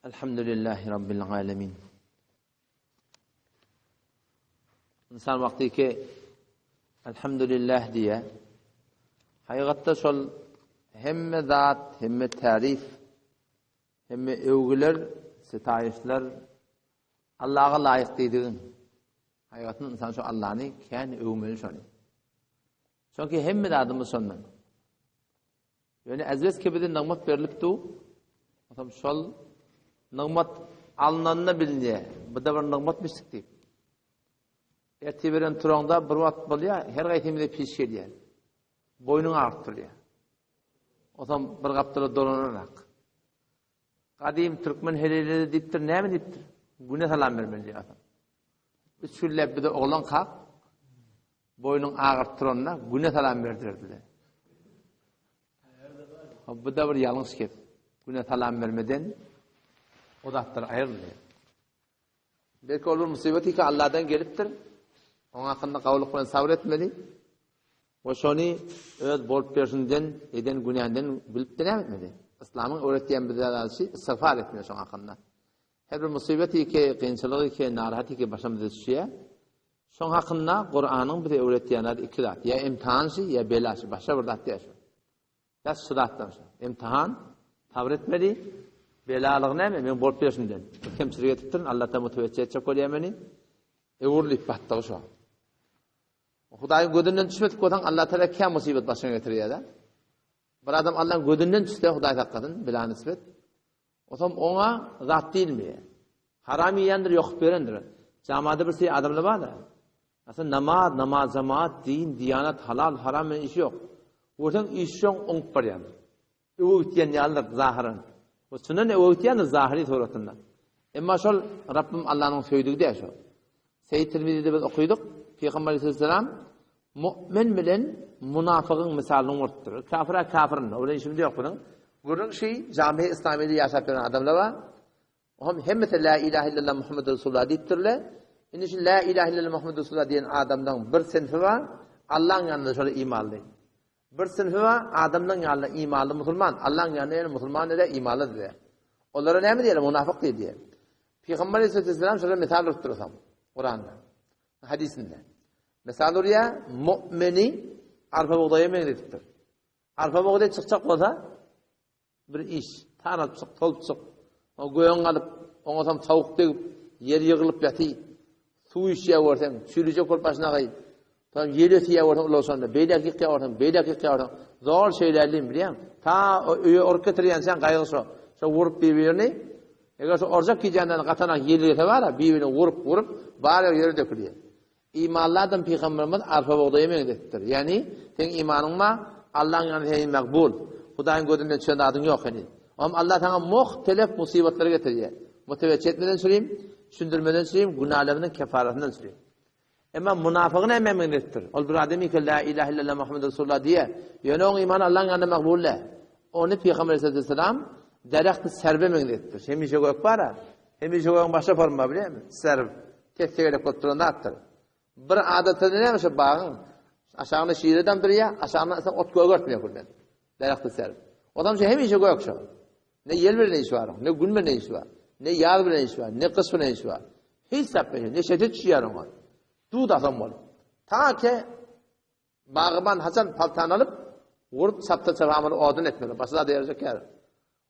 Elhamdülillahi Rabbil alemin. İnsan vakti ki elhamdülillah diye haqiqatda şol hemme zat, hemme tarif, hemme övgüler, sitayişler Allah'a layık dediğin. Haqiqatda insan şu Allah'ını kendi övmeli şonu. Çünkü hemme zatımız şondan. Yani azves kebede nimet verilipdi. Otam şol nimet alınanını bilince, bu da bir nimet mistik. Erteberen turanda bir wagt bolýa, her gaýtymyzda piş gelýär. Boynun artdyrýar. Otam bir gapdyra dolanarak. Gadim Türkmen heleleri diýipdir, näme diýipdir? Güne salam bermeli adam. Biz şullap bir de oglan kaq, boynun ağır turanda güne salam berdirdiler. Bu da bir ýalňyş gep. Güne salam bermeden odatlar aýrylýar. Belki olur musibeti ki Allah'dan gelipdir. Onun hakkında kavuluk bilen sabır etmeli. O şonu öz bolup bersinden eden günahından bilip de etmeli. İslam'ın öğrettiğin bir şey istiğfar etmeli şonun hakkında. Her bir musibeti ki, kıyınçılığı ki, narahati ki başımıza düşüyor. Şonun hakkında Kur'an'ın bir de öğrettiğinler iki dat. Ya imtihansı ya belası. Başka bir dat diye şu. Ya şu dattan şu. İmtihan, sabır etmeli. Belalık ne mi? Ben bolup bersinden. Kemçilik etiptirin. Allah'tan muteveccih etcek olayamani. Eğurlik battağı şu. Hudaýyň gödünden düşmedik bolsaň Allah Teala kim musibet başyna getirýär da. Bir adam Allah'ın gödünden düşse Hudaý taqqadyn bilen nisbet. Otam oňa zat diýilmeýär. Haram ýendir, ýokup berendir. Jamada bir şey adamlar bar da. Aslında namaz, jamaat, din, diyanat, halal, haram men işi ýok. Otaň iş şoň oňup barýar. Öwütýän ýallar zahiren. O sunan öwütýän zahiri suratynda. Emma şol Rabbim Allah'ın söýdügi de şol. Seyyid Tirmizi'de biz okuyduk. Peygamber Aleyhisselam mümin bilen münafıkın misalını ortturur. Kafira kafirin. Öyle şimdi yok bunun. Bunun cami-i İslami'de yaşap veren adamlar var. Hem mesela la ilahe illallah Muhammed Resulullah deyiptirler. Şimdi la ilahe illallah Muhammed Resulullah diyen adamdan bir sınıfı var. Allah'ın yanında şöyle imanlı. Bir sınıfı var. Adamdan yanında imanlı Müslüman. Allah'ın yanında yani Müslüman da imanlı diye. Onlara ne mi diyelim? Münafık diye. Peygamber Aleyhisselam şöyle misal ortturur. Kur'an'da. Hadisinde. Mesela oraya mümini arpa buğdaya mengrettir. Arpa buğdaya çıkacak olsa bir iş. Tanıp çık, tolup çık. O göğün alıp, ona tam tavuk deyip, yer yığılıp yatı. Su işe varsan, sürücek ol başına kayıp. Tam yer ötüye varsan, ulaşan da, beylak yıkıya varsan, zor şeylerliyim biliyor musun? Ta ork getiriyen sen kaygısı. Sen vurup birbirini, eğer orcak giyeceğinden katanak yerli var ya, birbirini vurup, bari yere dökülüyor. İmanlardan Peygamberimiz arpa buğdaya mengrettir. Yani sen imanınma Allah'ın yanında senin makbul. Hudaýyň gözünden düşen adın yok yani. Ama Allah sana muhtelif musibetleri getiriyor. Muteveccih etmeden süreyim, sündürmeden süreyim, günahlarının kefaretinden süreyim. Ama münafıkın hemen mengrettir. Ol bir ademi ki la ilahe illallah Muhammed Resulullah diye. Yani onun imanı Allah'ın yanında makbul. Onu Peygamber Aleyhisselam derekti serbe mengrettir. Hem işe gök var ha. Hem işe gökün başka formu var biliyor musun? Serb. Tek oturanda attır. Bir adetinde ne mi şu bağın? Aşağına şiirden biri ya, aşağına sen ot göğürtmüyor kurban. Dayaktı serb. Adam şey hem işe gök şu. Ne yel bir ne işi var, ne gün bir ne işi var, ne yağ bir ne işi var, ne kış bir ne işi var. Hiç sapmıyor, ne şiddet çiğerim var. Dud adam var. Ta ki bağıban Hasan paltan alıp, vurup sapta çabamını odun etmeli. Başına da yarayacak yer.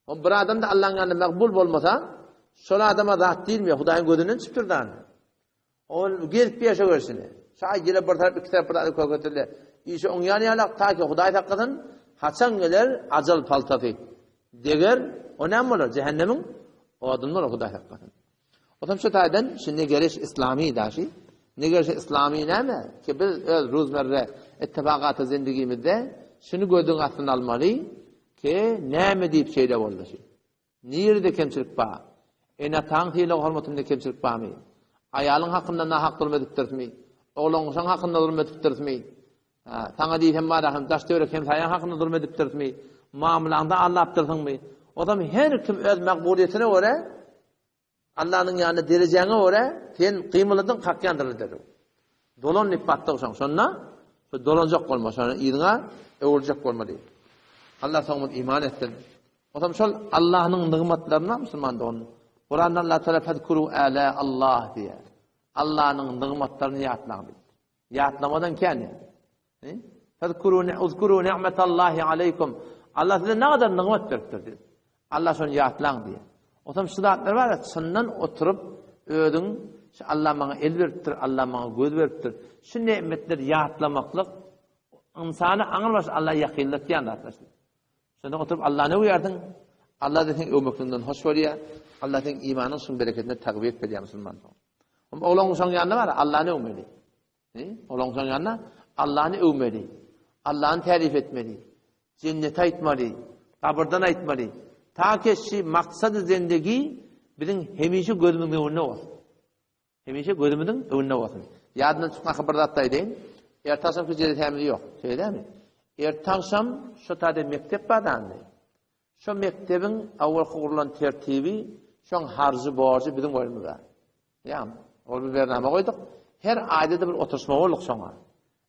O bir adam da Allah'ın yanında makbul olmasa, şöyle adama rahat değil mi? Hudaýyň gözünden çıktırdan. O gelip bir yaşa görsün. Şay gelip bir taraf iki taraf bir taraf koyuyorlar. İşte onun yanı yalak ta ki Hudaý takkadın haçan gelir acal paltafı. Deger o ne olur? Cehennemin o adımlar Hudaý takkadın. O tam şu taydan şimdi geliş İslami daşi. Ne geliş İslami ne mi? Ki biz öz rozmerre ittifakatı zindagimizde şunu gördüğün aslında almalı ki ne mi deyip şeyde oldu şey. Nerede kemçilik bağ? Ena tanhile hormatında kemçilik bağ mı? Ayalın hakkında na hak durma ettirtmi. Oğlun şan hakkında durma ettirtmi. Sana diýsem bar hem daş döwrek hem sayan hakkında durma ettirtmi. Muamelanda Allah aptyrsyňmy? Odam her kim öz makbuliyetine göre Allah'ın yanında derejene göre sen kıymaladın kakyandır dedi. Dolon nipatda olsan sonra dolanacak olma sonra ýyňa öwürjek bolmaly. Allah sana iman ettir. Odam şol Allah'ın nimetlerine Müslüman da onu Kur'an'da Allah Teala fezkuru ala Allah diye. Allah'ın nimetlerini yatmak. Yatlamadan kendi. Fezkuru ni'metallahi aleykum. Allah size ne kadar nimet veriptir diyor. Allah şonu yatlan diye. O zaman şu zatlar var ya, sından oturup ödün, Allah bana el veriptir, Allah bana göz veriptir. Şu nimetleri yatlamaklık, insanı anılmaz Allah yakınlık diyen arkadaşlar. Sonra oturup Allah'a ne uyardın? Allah dedin ömürlüğünden hoş var ya, Allah dedin imanın sun bereketine takviye etmeli Müslüman. Oğlanın son yanına var ya, Allah'ını övmeli. Oğlanın son yanına Allah'ını övmeli. Allah'ını tarif etmeli. Cennete aitmeli. Kabirden aitmeli. Ta ki maksadı zindagi bizim hemişe gözümüzün önüne olsun. Hemişe gözümüzün önüne olsun. Yadına çıkma haberdatta edin. Ertaşam ki ceretemiz yok. Şey değil mi? Ertaşam şu tadı mektep badandı. Şu mektebin avval kurulan tertibi, şu harcı borcu bizim boynumuzda. Yani, o bir bername koyduk. Her ayda da bir oturuşma olduk sonra.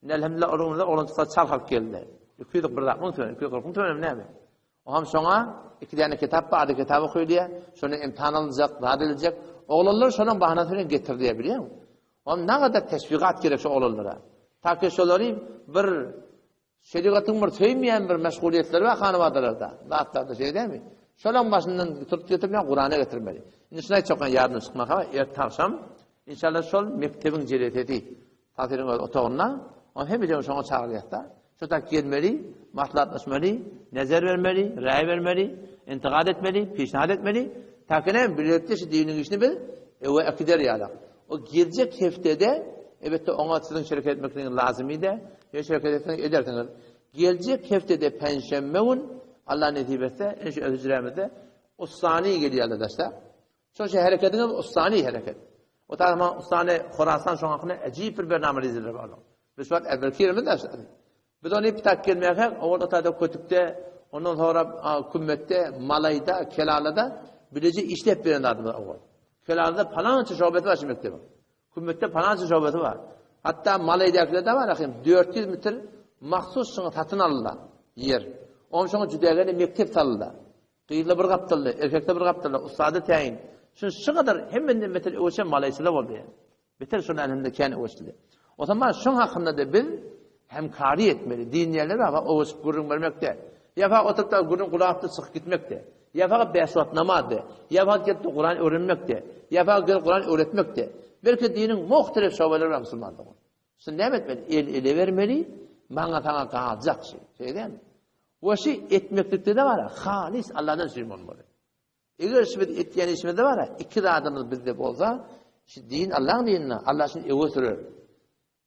Elhamdülillah orumuzda oluntukta çalhak geldi. Yüküydük bir dakika, yüküydük ne mi? O ham sonra iki tane kitap vardı, kitabı koydu ya. Sonra imtihan alınacak, vaat edilecek. Oğlanlar şunun bahanasını getir diye biliyor musun? Onun ne kadar teşvikat gerek şu oğlanlara. Ta ki şoları bir şeriatın bir tüymeyen bir meşguliyetleri var hanıvadılarda. Dağıtlarda şey değil mi? Şolan başından tutup getirmeyen Kur'an'a getirmeli. Şimdi şuna çok yardım çıkmak ama ertaşam inşallah şol mektebin cireteti. Tatilin otağına o hem bir şuna çağırıyakta. Şu da gelmeli, maslahatlaşmalı, nezer vermeli, ray vermeli, intikad etmeli, pişnihad etmeli. Ta ki ne birlikte şu dinin işini bil ve akider yalak. O gelecek heftede evet de ona sizin şirket etmekinin lazımıydı. Ya şirket ederseniz. Gelecek heftede Perşembe gün Allah nasip etse inşallah hücremizde Ustani geliyor arkadaşlar. Şu hareketine Ustani hareket. O tarafa Ustani Khorasan şu an acayip bir bername izler var. Biz vakit evvelkirimiz de biz onu iptak gelmeye orada tadı kütükte ondan sonra kümmette, malayda, kelalada bilece işlep veren adımlar var. Kelalada falanca şöbeti var şimdi mektebe. Kümmette falanca şöbeti var. Hatta malaydakiler de var. 400 metre mahsus şuna satın alırlar yer. Onun şuna cüdegene mektep salırlar. Kıyıda bir kaptırlı, erkekte bir kaptırlı, ustadı tayin. Şu kadar hemen metre ölçen malaysılar oldu yani. Beter şunun elinde kendi ölçtüler. O zaman şun hakkında da bil, hemkari etmeli. Din yerleri ama oğuzuk gurun vermekte. Yafa oturup da gurun kulağıptı sık gitmekte. Yafa besuat namazdı. Yafa gitti Kur'an öğrenmekte. Yafa gelip Kur'an öğretmekte. Belki dinin muhtelif şobeleri var Müslümanlığı. Şimdi ne etmeli? Ele vermeli, bana sana kalacak şey. Şey değil mi? O şey etmeklikte de var ya, halis Allah'dan sürüm olmalı. Eğer şimdi etkiyen işimde de var ya, iki adımız bizde olsa, din Allah'ın dinine, Allah şimdi evi sürür.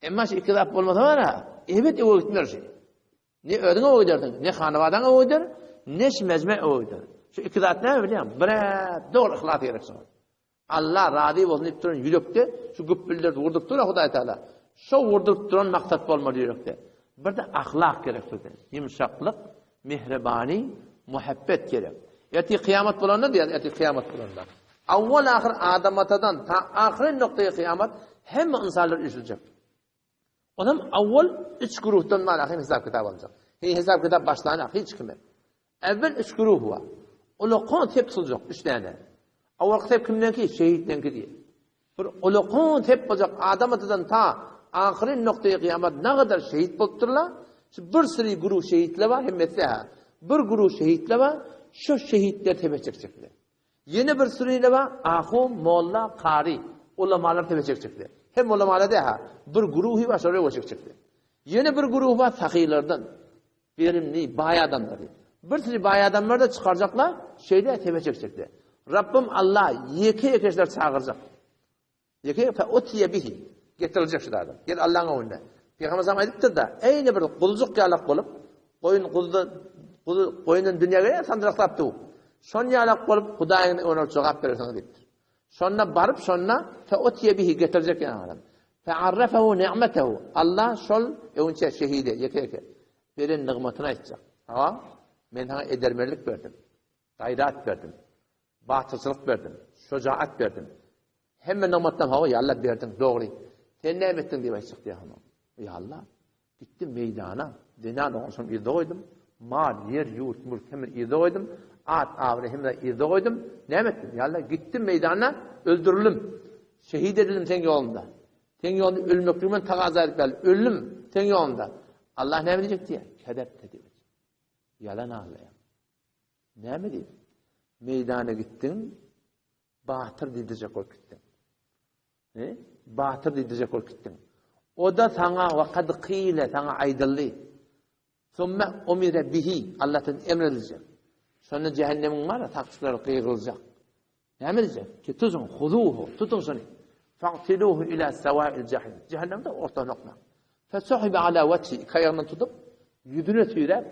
Ama şu iki rahat olmasa var ya, evet evi gitmiyor şey. Ne ödün evi giderdin, ne hanıvadan evi gider, ne mezme evi gider. Şu iki rahat ne biliyor musun? Bre, doğru ihlat gereksin. Allah razı olsun deyip duran yürekte, şu güppülleri vurduk duran Huday Teala. Şu vurduk duran maksat olmalı yürekte. Bir de ahlak gerektir. Yumuşaklık, mihribani, muhabbet gerek. Eti kıyamet bulanlar diye, eti kıyamet bulanlar. Avval ahir Adam atadan ta ahirin noktaya kıyamet hem insanlar üzülecek. O zaman avval 3 gruptan malakın hesap kitap alacak. Hesap kitap başlanacak hiç kime. Evvel 3 grup var. Olukun tep tutacak 3 tane. Avval tep kimden ki? Şehitten ki diye. Olukun tep olacak Adam atadan ta ahirin noktaya kıyamet ne kadar şehit bulutturlar? Bir sürü grup şehitler var hem mesela. Bir grup şehitler var. Şu şehitler tepe çekecekler. Yeni bir sürüyle var. Ahum, molla, kari. Ulamalar tepe çekecekler. Hem ulamalar da ha. Bir grubu var şöyle çekecekler. Yeni bir grubu var fakirlerden. Verimli, bay adamları. Bir sürü bay adamlar da çıkaracaklar. Şeyde tepe çekecekler. Rabbim Allah yeke çağıracak. Yeke fe utiye bihi. Getirilecek şu adam. Gel Allah'ın önüne. Peygamber zaman ediptir da aynı bir kulcuk yalak olup koyunun dünyaya sandıraklattı. Son yalak olup Hudayın ona cevap verirsen deyiptir. Sonra barıp sonra fe utiye bihi getirecek yani adam. Fe arrafehu ni'metehu. Allah şol önce şehide yeke. Verin nimetini aytacak. Tamam? Ben sana edermerlik verdim. Gayret verdim. Batılçılık verdim. Şucaat verdim. Hemen nimetten hava ya Allah verdim. Doğru. Sen ne ettin diye aytacak diye ama. Ya Allah. Gittim meydana. Dinan olsun irde koydum. Mal, yer, yurt, mülk hemen irde koydum. At Abrahim'le irde koydum. Ne ettim? Ya Allah gittim meydana öldürülüm. Şehit edildim sen yolunda. Sen yolunda ölmekliğimin takazaylık belli. Ölüm sen yolunda. Allah ne diyecek diye? Kedep dedi. Yalan ağlayan. Ne mi diyeyim? Meydana gittin. Batır diyecek ol gittin. Batır diyecek ol gittin. O da sana vakad kıyle sana aydıllı. Sonra umire bihi Allah'tan emredilecek. Sonra cehennemin var ya taksirler kıyılacak. Ne emredecek? Ki tutun, huduhu, tutun seni. Fa'tiluhu ila sevâil cehennem. Cehennemde orta nokta. Fesuhibe ala vechi kayağından tutup yüzüne tüyürep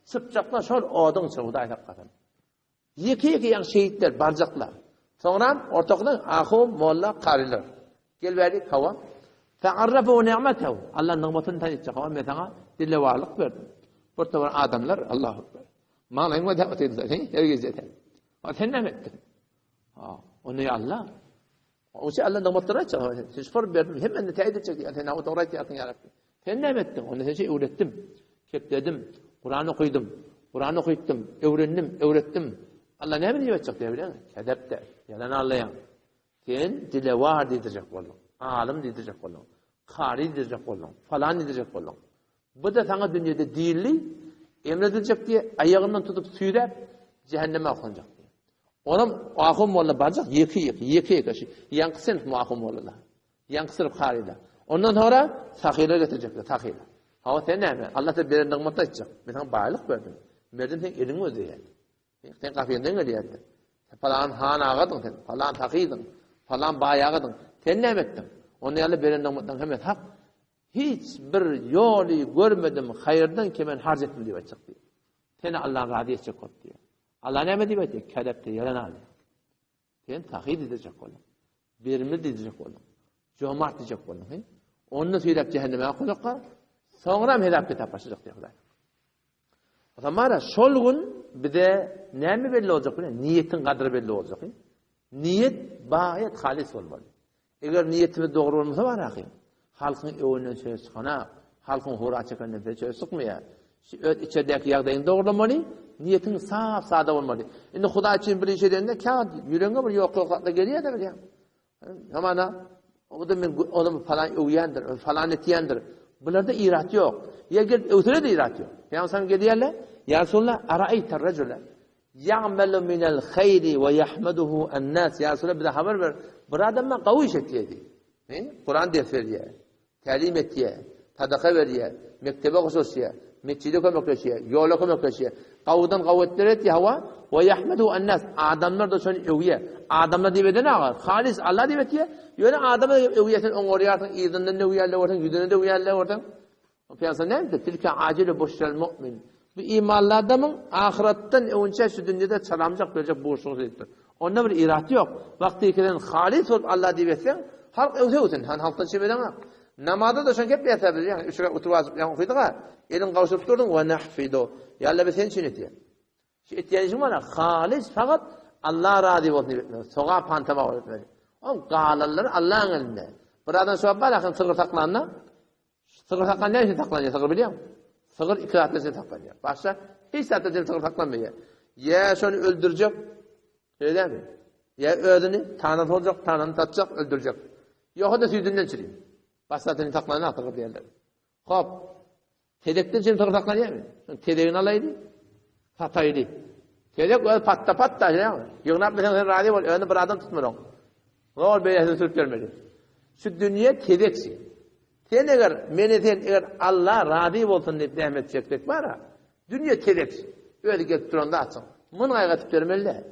sıpacaklar şöyle odun çıkıda hakikaten. Yeki yan şehitler, barcaklar. Sonra ortaklar ahum, molla, kariler. Gel verdik hava. Fe'arrafu ni'metehu. Allah'ın nimetini tanıyacak hava. Ben sana dille varlık verdim. Burada var adamlar Allahu Ekber. Mağlayın ve davet edildiler. Herkes yeter. Sen ne ettin? Onu ya Allah. O şey Allah'ın nimetini açacak. Siz for verdim. Hemen de teyit edecek. Sen o doğrayı yaptın ya Rabbi. Sen ne ettin? Onu her şeyi öğrettim. Kepledim. Kur'an okudum. Kur'an okuttum. Öğrettim. Allah ne mi diyecek diye biliyor musun? Kedep de. Yalan ağlayan. Sen dile var diyecek oğlum. Alim diyecek oğlum. Kari diyecek oğlum. Falan diyecek oğlum. Bu da sana dünyada değilli emredilecek diye ayağından tutup sürüp cehenneme aklanacak diye. Onun ahum molla barcak yeki. Yankı sınıf mu ahum mollalar. Yankı sınıf kariler. Ondan sonra sakile getirecekler. Sakile. Hava sen ne mi? Allah da bir nıgmata edecek. Ben sana bağlılık verdim. Verdim sen elini ödeyedin. Sen kafiyenden ödeyedin. Falan han ağadın sen. Falan takıydın. Falan bayağıdın. Sen ne ettin? Onu yalı bir nıgmatan hemen hak. Hiçbir yolu görmedim hayırdan ki ben harc ettim diye açık diyor. Seni Allah'ın razı edecek ol diyor. Allah ne mi diyecek? Kedepte yalan alıyor. Sen takid edecek olun. Birimi diyecek olun. Cömert diyecek olun. Onu söyleyip cehenneme koyacaklar. Sonra mı hedef kitap başlayacak diyor. O zaman şol gün bir de ne mi belli olacak? Niyetin kadri belli olacak. Niyet gayet halis olmalı. Eğer niyetimiz doğru olmasa var akıyım. Halkın evinin söz çıkana, halkın hura çekenine söz çıkmıyor. İçerideki yağdayın doğrulamalı, niyetin saf sade olmalı. Şimdi Huda için bir iş edende kağıt, yüreğine bir yoklukla geliyor da biliyor. Ama o da onu falan uyandır, falan etiyendir. Bunlarda irat yok. Ya gel ötüre de irat yok. Yani sen geliyorlar, ya Resulallah, ara'aytar racule, ya'melu minel hayri ve yahmeduhu en-nas. Ya Resulallah bir de haber ver. Bir adamla kavu iş etiyedi. Kur'an ders veriyor. Talim ettiye, sadaka veriyor, mektebe hususiye, mescide kömekleşiyor, yola kömekleşiyor. Kavdan kavvetler etti hava ve yahmedu en-nas. Adamlar da şöyle övüye. Adamlar dibede ne var? Halis Allah dibetiye. Yöne adamı övüyesin, on oraya izinden de uyarlar oradan, yüzüne de uyarlar oradan. O piyasa ne dedi? Tilka acile boşral mu'min. Bu imanlı adamın ahiretten önce şu dünyada salamcak verecek borçluğu dedi. Onda bir irat yok. Vaktiykiden halis olup Allah dibetsen halk ötüyorsun. Halktan çevirene. Namazda da şöyle hep yeterli. Yani üç rekat oturup yani okuyorduk ha. Elin kavuşup durdun ve nahfidu. Ya Allah be sen için etiyor. Şu ihtiyacın var ya halis fakat Allah razı olsun etmez. Soğa pantama etmez. O galalları Allah'ın elinde. Buradan şu var yakın sığır taklanına. Sığır taklan ne için taklanıyor? Sığır biliyor musun? Sığır iki atlasını taklanıyor. Başka hiç atlasını sığır taklanmıyor. Ya şunu öldürecek. Öyle mi? Ya ödünü tanrı olacak, tanrını tatacak, öldürecek. Yok da sütünden çürüyeyim. Başlatını taklanına atılır diyorlar. Hop. Tedekten şimdi taklanıyor mu? Tedeğini alaydı. Pataydı. Tedek öyle patta. Yığınap mesela sen radyo ol. Önü bir adam tutmuyor. Rol beyazını sürüp gelmedi. Şu dünya tedeksi. Sen eğer Allah radyo olsun deyip devam edecektik var ha. Dünya tedeksi. Öyle gelip duranda açsın. Bunu aygatip vermeli.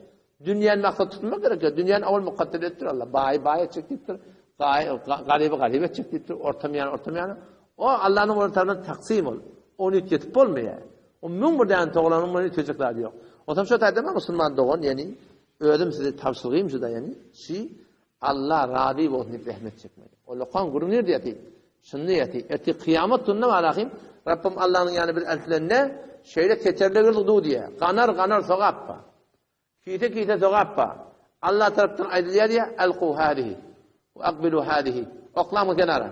Dünyanın maksat tutmak gerekiyor. Dünyanın avul mukadder ettir Allah. Bayi çektiktir. Garibi çektiktir. Ortam yana. O Allah'ın ortamından taksim ol. Onu yetip olmuyor. O buradan toğlanın bunu çocuklar diyor. O zaman şu tarzda Müslüman doğun yani ödüm size tavsiyeyim şurada yani. Allah razı olsun deyip rahmet çekmeli. O lokan gurunur diyeti. Şunu diyeti. Eti kıyamet tunna var akıyım. Rabbim Allah'ın yani bir elçilerine şeyle teterlegirdi diye. Kanar soğappa. Kite soğappa. Allah taraftan ayrılıyor diye elku hadihi. Akbilu hadihi. Oklamı kenara.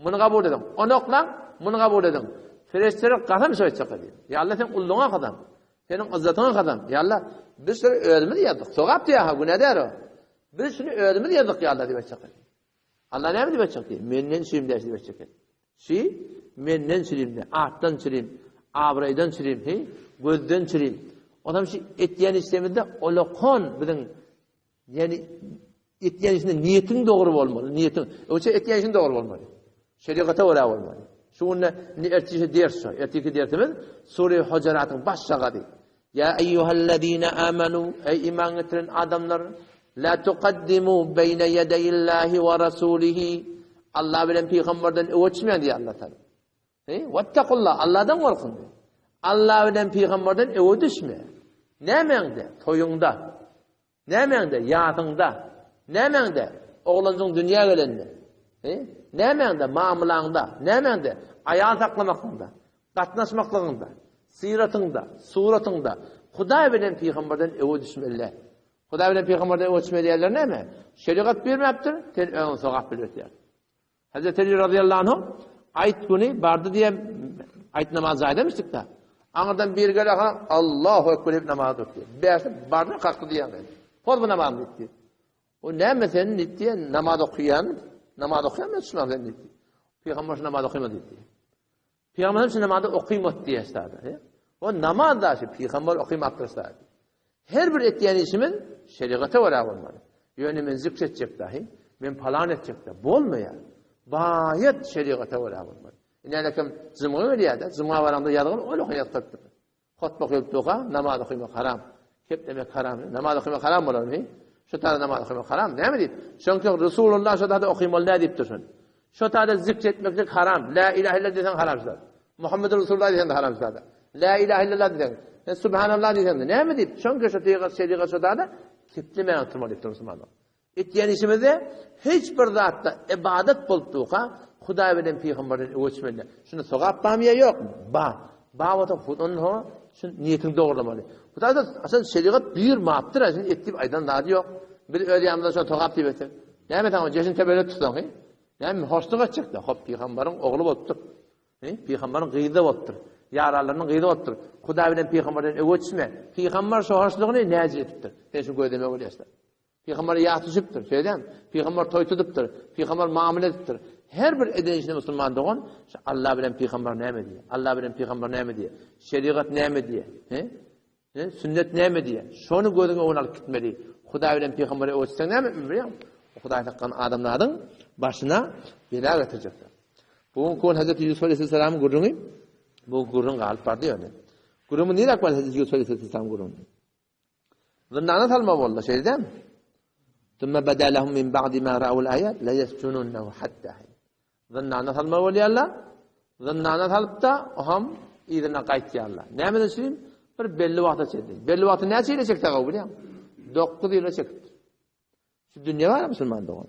Bunu kabul edin. Onu oklam, bunu kabul edin. Ferişteler kasam söyleyecek diyor. Ya Allah sen kulluğuna kadam. Senin izzatına kadam. Ya Allah bir sürü ölümü diyedik. Sokap diye ha bu ne der o? Bir sürü ölümü diyedik ya Allah diye çakır. Allah ne mi diye çakır? Menden sürüm dersi diye çakır. Menden sürüm de, arttan sürüm, abraydan sürüm, gözden sürüm. Adam etyen isteminde olakon bizim yani etyen işinde niyetin doğru olmalı. Niyetin. Oysa etyen işin doğru olmalı. Şeriata uğra olmalı. Şununla ertisi dersi. Ertiki dersimiz Sure-i Hucurat'ın başlığı. Ya eyyühellezine amenu ey iman getiren adamlar la tuqaddimu beyne yedeyillahi ve rasulihi Allah bilen peygamberden öğütmeyen diye Allah Teala. Vettakullah Allah'tan korkun diye. Allah bilen peygamberden öğütüşme. Nemende toyunda, nemende yatında, nemende oğlanın dünya gelende, nemende mamulanda, nemende ayağı saklamakında, katnaşmaklığında, siratında, suratında, Huda bilen peygamberden öğütüşmeler. Huda bilen peygamberden öğütüşme diyorlar ne mi? Şeriat vermeptir, ten ön sokak bilirler. Hazreti Ali radıyallahu anh ayet günü bardı diye ayet namazı aydamıştık da. Anırdan bir gele Allahu Ekber hep namaz okuyor. Beşte bardı kalktı diye. Formu namaz etti. O ne mesela diye namaz okuyan Müslüman dedi. Peygamber namaz okuyamadı dedi. Peygamber namazı okuyamadı diye istadı. O namaz da peygamber okuyamadı istadı. Her bir ettiğin işimin şeriata vara olmalı. Yani men zikredecek dahi, men falan edecek de bolmaya. Bayat şeriata vara olmalı. İnanakım zımı veriyada, zımı varamda yadığın öyle okuyat tuttu. Hutbe okuyup tuğa, namaz okuymak haram. Kep demek haram. Namaz okuymak haram olur mu? Şu tane namaz okuymak haram. Ne mi deyip? Çünkü Resulullah şu tane okuymalı ne deyip dursun? Şu tane zikretmeklik haram. La ilahe illallah desen haramsızlar. Muhammed Resulullah desen de haramsızlar. La ilahe illallah desen. Subhanallah desen de. Ne mi deyip? Çünkü şu şeriat şu tane keplemeyen oturmalı deyip dursun. Ettiyen işimizde hiçbir zatta ibadet bulduğuğa Huda bilen peygamberden öğütmeli. Şunu sokap bamiye yok mu? Ba vata onun ho şun niyetini doğrulamalı. Huda da aslında şeriat bir maptır. Şimdi ettiği aydan daha yok. Bir öyle yanında şunu sokap diye beter. Ne mi tamam cesin tebele tutan. Ne mi hoşluğa çıktı. Hop peygamberin oğlu oldu. Peygamberin gıydı oldu. Yaralarının gıydı oldu. Huda bilen peygamberden öğütme. Peygamber şu hoşluğunu nece etiptir. Ben şu gördüğüme öyleyse. Peygamber yatışıptır. Şeyden peygamber toy tutuptır. Peygamber muamele etiptir. Her bir edinişinde Müslüman doğan Allah bilen peygamber ne diye. Allah bilen peygamber ne diye. Şeriat ne diye. Sünnet ne diye. Şonu gözüne onalıp gitmeli. Huda bilen peygambere öğütsen ne mi biliyor musun? Huda takkan adamların başına bela getirecekler. Bugün kon Hazreti Yusuf Aleyhisselam'ın gurrunu bu gurrun galip vardı yani. Gurrumu niye akbar Hazreti Yusuf Aleyhisselam gurrunu? Zannana salma valla şeyden. ثم بدا لهم من بعد ما رأوا الآيات لا يسجنونه حتى حين ظننا ثلما ولي الله ظننا ثلبتا هم إذا نقايت يا الله نعم نسلم bir belli vakta çekti. Belli vakti ne çekti çekti o biliyor musun? 9 yıla çekti. Şu dünya var Müslüman doğan.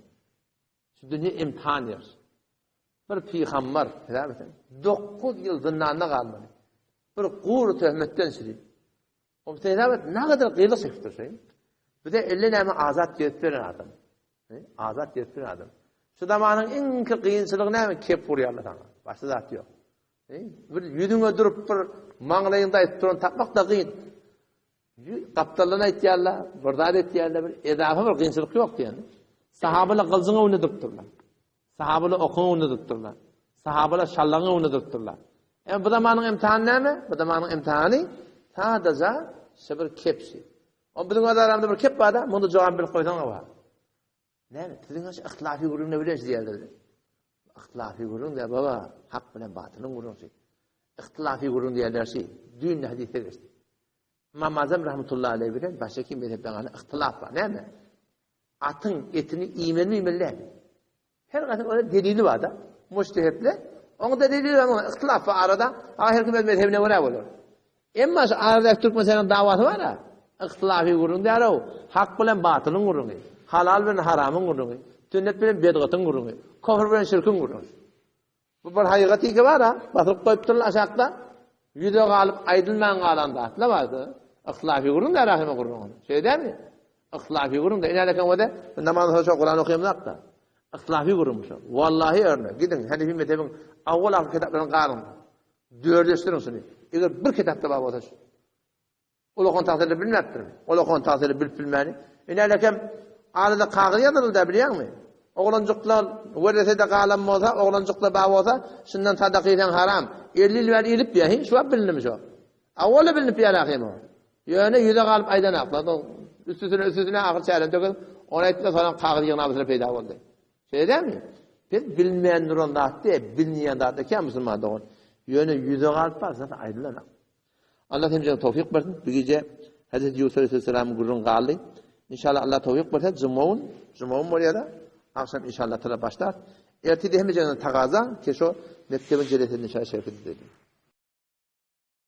Şu dünya imtihan yer. Bir peygamber, helal 9 yıl zindanda kalmadı. Bir qur töhmetten sürüyor. O teyzabet ne kadar kıyılı çekti şey. Bir de elle neme azat yettiren adam. Azat yettiren adam. Şu zamanın en kıyınçılığı neme kep vuruyor Allah sana. Başka zat yok. Bir yüzüne durup bir mağlayında ettiren tapmak da kıyın. Kaptalına ihtiyarla, burada ihtiyarla bir edafa bir kıyınçılık yok yani. Sahabıyla kılzına onu durtturlar. Sahabıyla okunu onu durtturlar. Sahabıyla şallağını onu durtturlar. Bu zamanın imtihanı neme? Bu zamanın imtihanı sadece bir kepsi. O bizim aramda bir kep var da bunu cevap bir koysan var. Ne mi? Sizin ihtilafi gururun ne biliriz diyorlar. İhtilafi gururun da baba hak bilen batının gururun şey. İhtilafi gururun diyorlar şey. Düğün hadise geçti. İmam Azam rahmetullahi aleyhi bilen başka kim mezhepten ana ihtilaf var. Ne mi? Atın etini imen mi millet? Her kadın öyle delili var da. Müştehitle. Onun da delili var. Onun ihtilaf var arada. Ahir kıymet mezhebine var olur. Ama arada Türk mesela davatı var ya. İhtilafi gururun diyor o. Hak bilen batılın gururun. Halal bilen haramın gururun. Sünnet bilen bid'atın gururun. Kufr bilen şirkin gururun. Bu bir hakikati ki var ha. Batılık koyup durlar aşağıda. Yüze kalıp aydılmayan kalanda atla vardı. İhtilafi gururun da rahime gururun. Şey değil mi? İhtilafi gururun da inerken o da namazı hoşa Kur'an okuyamlar da. İhtilafi gururmuş. Vallahi örnek. Gidin Hanefi mezhebin avval kitaplarını karın. Dördleştirin şunu. Eğer bir kitapta var otaş. Olakon tasiri bilmeptir. Olakon tasiri bilmeni. İnelekem arada kağıt yazıldı biliyor musun? Oğlancıklar veresede kalan olsa, oğlancıklar bağ olsa, şundan sadakiden haram. 50 lira ilip ya, hiç var bilinmiş o. Avvela bilinip ya lakim o. Yani yüze kalıp aydan akladı. Üstüne ağır çaylan dökün. Ona ettiğinde sonra kağıt yığınabısına peyda oldu. Şey değil mi? Biz bilmeyen nurunlar değil, bilmeyen dağıtı ki Müslüman doğun. Yani yüze kalıp var, zaten ayrılanak. Allah temizliğine tevfik versin. Bir gece Hazreti Yusuf Aleyhisselam'ın gururun kaldı. İnşallah Allah tevfik versin. Cuma'nın oraya da akşam inşallah tıra başlar. Ertede hem canına takaza ki şu mektebin celetini inşallah şerif edelim.